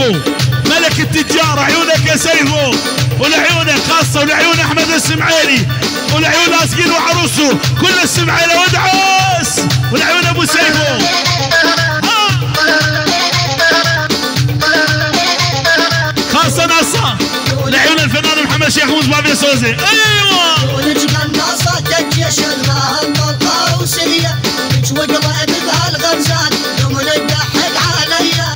سيفو ملك التجار، عيونك يا سيفو، ولعيونك خاصة ولعيون أحمد السمعيلي، ولعيون لاسقين وعروسه كل السمعيلي ودعوس، ولعيون أبو سيفو. خاصة ناصة لعيون الفنان محمد شيخ وزبابي سوزي. أيوة ولج قناصة الجيش المهم والقاروسية، لج وقلب بهالغرزات يوم الضحك عليا،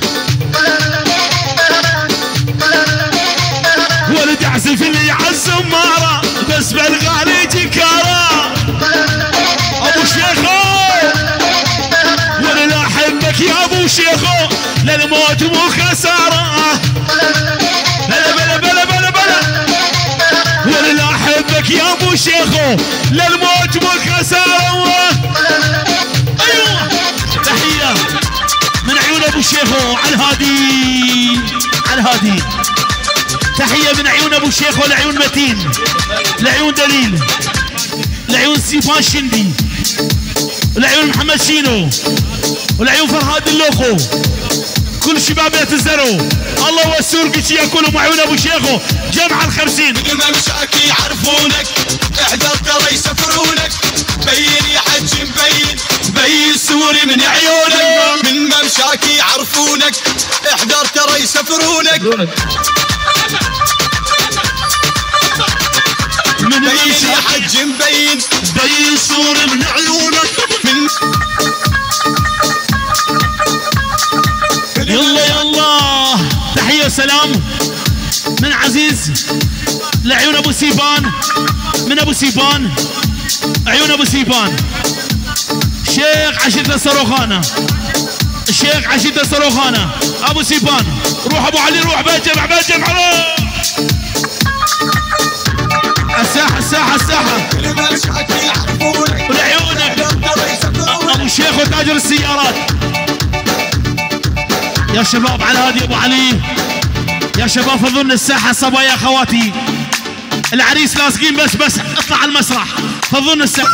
ولد يعزف اللي يعز مارة بس بالغالي جكارة أبو شيخو، ولا أحبك يا أبو شيخو للموت مو خسارة، بلا بلا بلا بلا بلا، ولا أحبك يا أبو شيخو للموت مو خسارة. أيوة تحية من عيون أبو شيخو على الهادي، على الهادي، تحية من عيون أبو شيخو لعيون متين، لعيون دليل، لعيون سيفان شندي، ولعيون محمد شينو، ولعيون فرهاد اللوخو، كل شباب يتزروا. الله والسورقي ياكلوا مع عيون ابو شيخو جمع ال50. الممشاك يعرفونك، احذر ترى يسفرونك، بين يا حج مبين، بين سوري من عيونك، من ممشاك يعرفونك، احذر ترى يسفرونك، من بين يا حج مبين، بين سوري من عيونك، من يلا يلا تحية وسلام من عزيز لعيون ابو سيفان، من ابو سيفان، عيون ابو سيفان، شيخ عشيرة الصاروخانة، الشيخ عشيرة الصاروخانة ابو سيفان. روح ابو علي، روح بجمع بجمع، الساحة الساحة الساحة ولعيونك ابو شيخ وتاجر السيارات. يا شباب على هادي ابو علي، يا شباب فضلنا الساحه صبايا خواتي، العريس لاصقين بس اطلع على المسرح، فضلنا الساحه.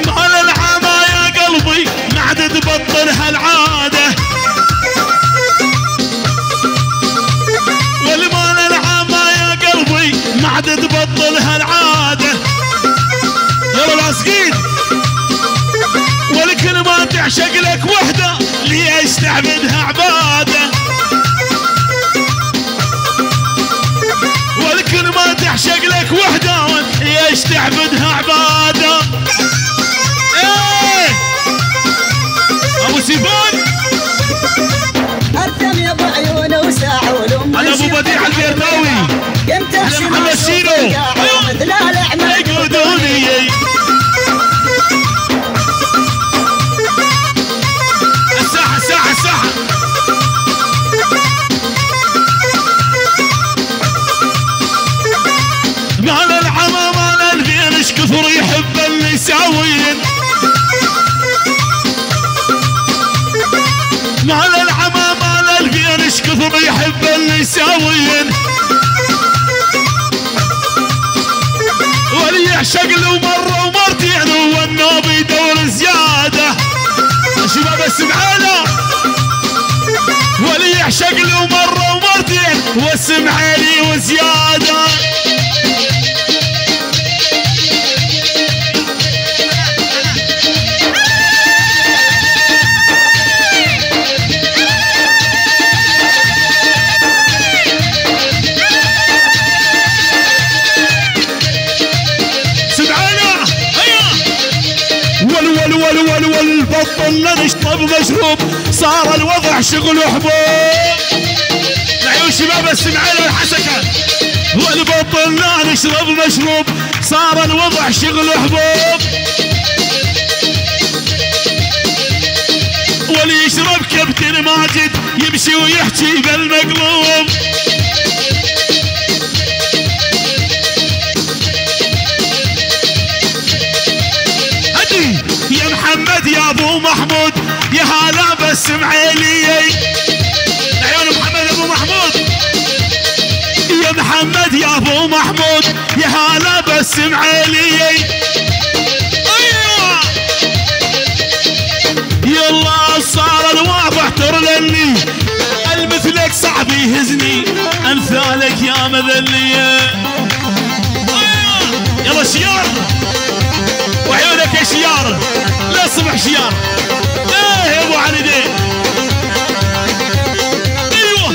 مال العامة يا قلبي ما عاد تبطل هالعاده، والمال العامة يا قلبي ما عاد تبطل هالعاده. يلا لاصقين والكل ما تعشق لك وحده، ليش تعبدها عباده، والكل ما تعشق لك وحده، ليش تعبدها عباده. ايه ابو سيفان ارتم يا ابو عيونه وساعه ولوم، انا ابو بديع البيرتاوي، انا محمد شينو، مثل الاعمال يقودوني الساحة الساحة الساحة. مال العمى مال البين ايش كثر يحب النساوين، مال العمى مال البين ايش كثر يحب النساوين، ولي يعشق له مرة ومرتين والنوب يدور زيادة. شباب السمعالة ولي يعشق له مرة ومرتين والسمعالي وزيادة. بطلنا نشطب مشروب، صار الوضع شغل حبوب، لعيون شباب السمعيلة الحسكة، والبطلنا نشرب مشروب، صار الوضع شغل حبوب، واللي يشرب كابتن ماجد يمشي ويحكي بالمقلوب. يا محمد يا ابو محمود يا هلا بالسمعيلي، عيون محمد ابو محمود، يا محمد يا ابو محمود يا هلا بالسمعيلي. ايوه يهزني امثالك يا مذليه. يلا شيار وعيونك يا شيار، لا صبح شيار. ايه يا ابو علي دي. ايوه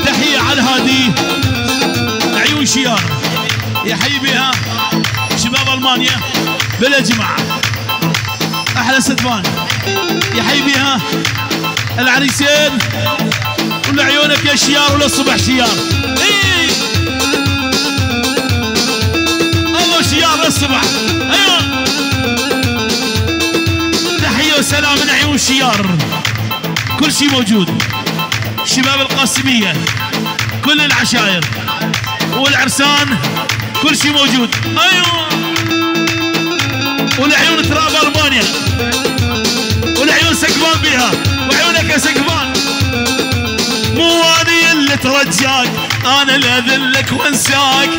تحيه على الهادي عيون شيار، يحيي بها شباب المانيا بالاجماع. احلى ستفان يحيي بها العريسين ولعيونك يا شيار وللصبح شيار. اي الله شيار للصبح. ايوه تحيه وسلام من عيون شيار، كل شيء موجود. شباب القاسميه كل العشاير والعرسان كل شيء موجود. ايوه والعيون تراب المانيا والعيون سقفان بيها وعيونك يا سقفان. مو اني اللي ترجاك، انا اللي اذلك وانساك.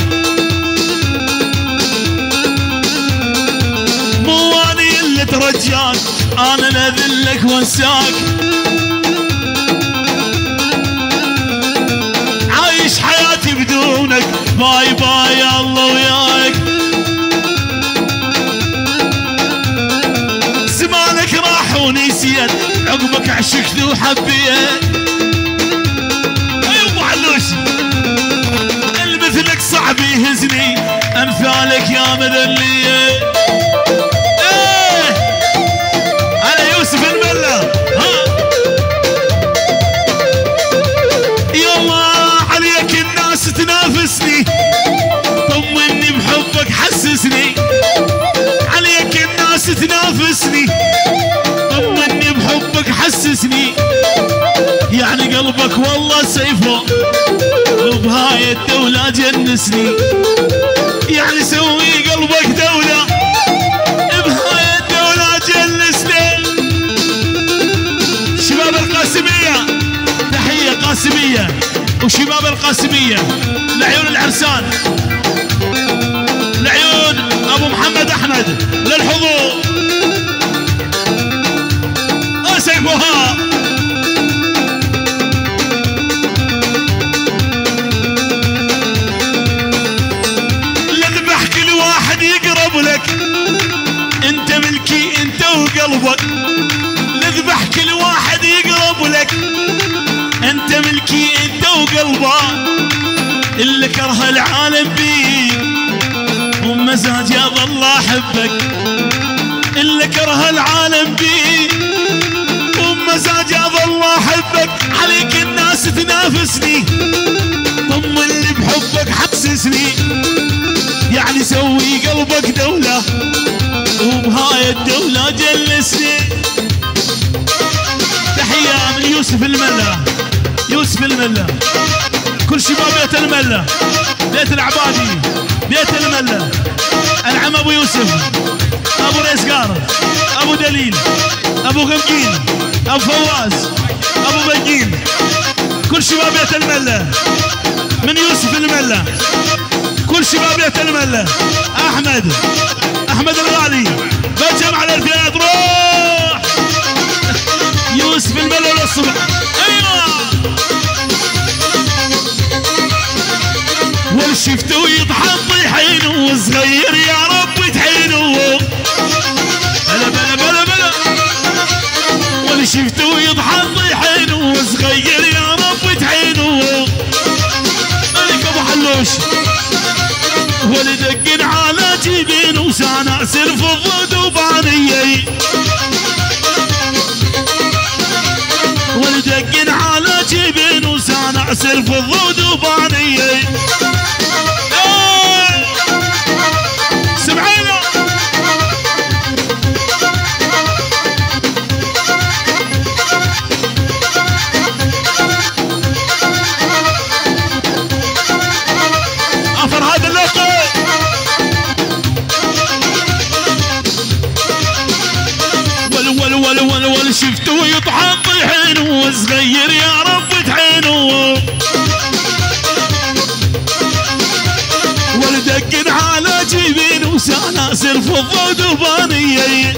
مو اني اللي ترجاك، انا اللي اذلك وانساك. عايش حياتي بدونك، باي باي يا الله وياك. زمانك راح ونسيت، عقبك عشقت وحبيت. مثلك صعب يهزني امثالك يا مذليه. ايه انا يوسف الملا. ها يلا عليك الناس تنافسني، طمني بحبك حسسني. عليك الناس تنافسني، طمني بحبك حسسني. يعني قلبك والله سيفه وبهاي الدولة جنسني. يعني سوي قلبك دولة بهاي الدولة جنسني. شباب القاسمية تحية قاسمية وشباب القاسمية لعيون العرسان، لعيون ابو محمد احمد للحضور. اسيفها لك، انت ملكي انت وقلبك. نذبح كل واحد يقرب لك، انت ملكي انت وقلبك. اللي كره العالم بيك ومزاجي اظل احبك. اللي كره العالم بيك ومزاجي اظل احبك. عليك الناس تنافسني، طمني بحبك حسسني. يعني سوي قلبك دولة وبهاي الدولة جلسني. تحية من يوسف الملا، يوسف الملا، كل شباب بيت الملا، بيت العبادي، بيت الملا. العم ابو يوسف، ابو ريسقار، ابو دليل، ابو غمقين، ابو فواز، ابو بنجين، كل شباب بيت الملا من يوسف الملا. كل شباب بيت الملا. احمد الغالي بجمع الارتياد. روح يوسف الملا للصبح. ايوه والشفتوا يضحك طيحين وصغير يا رب تحينه. بلا بلا بلا بلا والشفتوا يضحك طيحين وصغير يا رب تحينه. ملك ابو حلوش ولدقن على جبين وسناسر في الضدوبانية. ولدقن على جبين وسناسر في الضدوبانية. سمعينا افر هذا اللقب. ول شفتوا يطحن طيحين وصغير يا رب تحينه. ولدقن على جبين وسناسر في الضدوبانية.